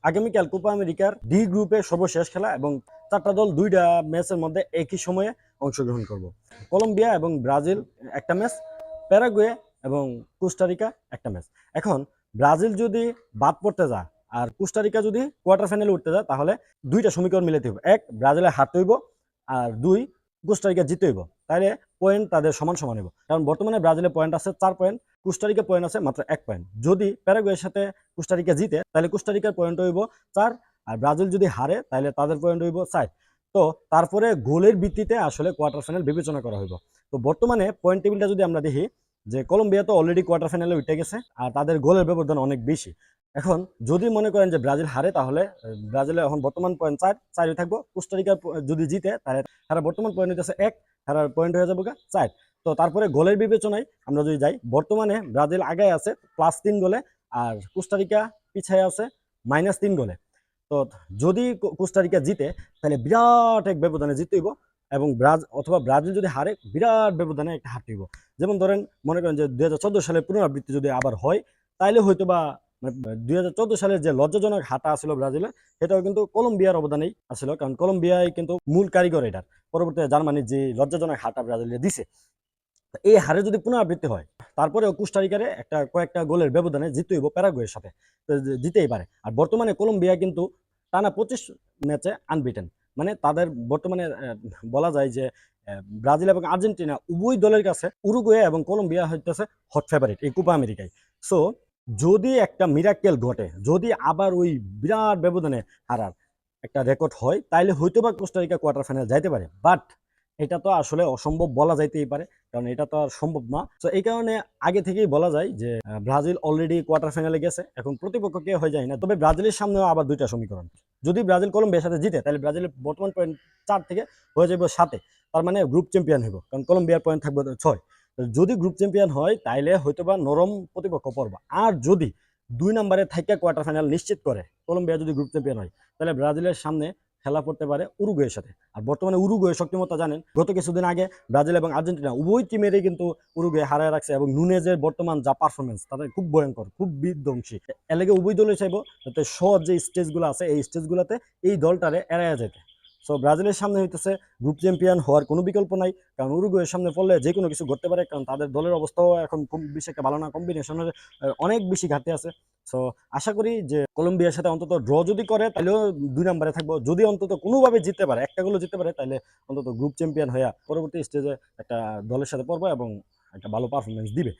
আগামীকাল কোপা আমেরিকার ডি গ্রুপের সর্বশেষ খেলা এবং 4টা দল 2টা ম্যাচের মধ্যে একই সময়ে অংশগ্রহণ করব। কলম্বিয়া এবং ব্রাজিল একটা ম্যাচ, প্যারাগুয়ে এবং কোস্টারিকা একটা ম্যাচ। এখন ব্রাজিল যদি বাদ পড়তে যায় আর কোস্টারিকা যদি কোয়ার্টার ফাইনালে উঠতে যায়, তাহলে 2টা সমীকরণ মিলাতে হবে। এক, ব্রাজিলে হারতে হইব, আর 2, কোস্টারিকা জিতে হইব। তাহলে পয়েন্ট তাদের সমান সমান হইব। কারণ বর্তমানে ব্রাজিলের পয়েন্ট আছে 4 পয়েন্ট, কোস্টারিকা পয়েন্ট আছে মাত্র 1 পয়েন্ট। যদি প্যারাগুয়ের সাথে কোস্টারিকা জিতে, তাহলে কোস্টারিকার পয়েন্ট হইব 4, আর ব্রাজিল যদি হারে তাহলে তাদের পয়েন্ট হইব 4। তো তারপরে গোলের ভিত্তিতে আসলে কোয়ার্টার ফাইনাল বিবেচনা করা হইব। তো বর্তমানে পয়েন্ট টেবিলটা যদি আমরা দেখি, যে কলম্বিয়া তো অলরেডি কোয়ার্টার ফাইনালে উঠে গেছে আর তাদের গোলের ব্যবধান অনেক বেশি। এখন যদি মনে করেন যে ব্রাজিল হারে, তাহলে ব্রাজিলের এখন বর্তমান পয়েন্ট 4 থাকবো। কোস্টারিকা যদি জিতে, তাহলে তারা বর্তমান পয়েন্ট হইতেছে 1, তারা পয়েন্ট হয়ে যাবো 4। তো তারপরে গোলের বিবেচনায় আমরা যদি যাই, বর্তমানে ব্রাজিল আগায় আছে +3 গোলে, আর কোস্টারিকা পিছায় আছে -3 গোলে। তো যদি কোস্টারিকা জিতে, তাহলে বিরাট এক ব্যবধানে জিতে হইব, এবং অথবা ব্রাজিল যদি হারে, বিরাট ব্যবধানে একটা হারতে হইব। যেমন ধরেন, মনে করেন যে 2014 সালের পুনরাবৃত্তি যদি আবার হয়, তাইলে হয়তো বা 2014 সালের যে লজ্জাজনক হারটা আসলে ব্রাজিলের, সেটাও কিন্তু কলম্বিয়ার অবদানেই আসলে, কারণ কলম্বিয়ায় কিন্তু মূল কারিগর এটার। পরবর্তীতে জার্মানির যে লজ্জাজনক হারটা ব্রাজিলে দিছে, এই হারে যদি পুনরাবৃত্তি হয়, তারপরেও কোস্টারিকারে কয়েকটা গোলের ব্যবধানে জিতে হইব প্যারাগুয়ের সাথে, তো জিতেই পারে। আর বর্তমানে কলম্বিয়া কিন্তু টানা 25 ম্যাচে আনবিটেন। মানে তাদের বর্তমানে বলা যায় যে ব্রাজিল এবং আর্জেন্টিনা উভয় দলের কাছে উরুগুয়ে এবং কলম্বিয়া হইতেছে হট ফেভারিট এই কোপা আমেরিকায়। সো যদি একটা মিরাক্কেল ঘটে, যদি আবার ওই বিরাট ব্যবধানে হারার একটা রেকর্ড হয়, তাইলে হয়তো বা কোস্টারিকা কোয়ার্টার ফাইনাল যাইতে পারে। বাট এটা তো আসলে অসম্ভব বলা যাইতেই পারে, কারণ এটা তো আর সম্ভব না। তো এই কারণে আগে থেকেই বলা যায় যে ব্রাজিল অলরেডি কোয়ার্টার ফাইনালে গেছে, এখন প্রতিপক্ষ কে হয়ে যায় না। তবে ব্রাজিলের সামনেও আবার 2টা সমীকরণ। যদি ব্রাজিল কলম্বিয়ার সাথে জিতে, তাহলে ব্রাজিলের বর্তমান পয়েন্ট 4 থেকে হয়ে যাবে 7, তার মানে গ্রুপ চ্যাম্পিয়ন হইব, কারণ কলম্বিয়ার পয়েন্ট থাকবে 6। যদি গ্রুপ চ্যাম্পিয়ন হয়, তাইলে হয়তোবা নরম প্রতিপক্ষ পড়বা। আর যদি 2 নম্বরে থাইকা কোয়ার্টার ফাইনাল নিশ্চিত করে কলম্বিয়া যদি গ্রুপ চ্যাম্পিয়ন হয়, তাহলে ব্রাজিলের সামনে খেলা পড়তে পারে উরুগুয়ের সাথে। আর বর্তমানে উরুগুয়ে শক্তিমত্তা জানেন, গত কিছুদিন আগে ব্রাজিল এবং আর্জেন্টিনা উভয় টিমেরই কিন্তু উরুগুয়ে হারায় রাখছে, এবং নুনেজের বর্তমান যা পারফরমেন্স, তাদের খুব ভয়ঙ্কর, খুব বিধ্বংসী। এর লাগে উভয় দলই চাইবো যাতে সহজ যে স্টেজগুলো আছে, এই স্টেজগুলোতে এই দলটারে এড়াইয়া যেতে। সো ব্রাজিলের সামনে হইতেছে গ্রুপ চ্যাম্পিয়ন হওয়ার কোনো বিকল্প নাই, কারণ উরুগুয়ের সামনে পড়লে যে কোনো কিছু ঘটতে পারে, কারণ তাদের দলের অবস্থাও এখন খুব বেশি একটা ভালো না, কম্বিনেশনের অনেক বেশি ঘাটতি আছে। সো আশা করি যে কলম্বিয়ার সাথে অন্তত ড্র যদি করে, তাহলেও 2 নম্বরে থাকবো। যদি অন্তত কোনোভাবে জিততে পারে, একটা গোলও জিততে পারে, তাহলে অন্তত গ্রুপ চ্যাম্পিয়ন হয়ে পরবর্তী স্টেজে একটা দলের সাথে পড়বো এবং একটা ভালো পারফরমেন্স দিবে।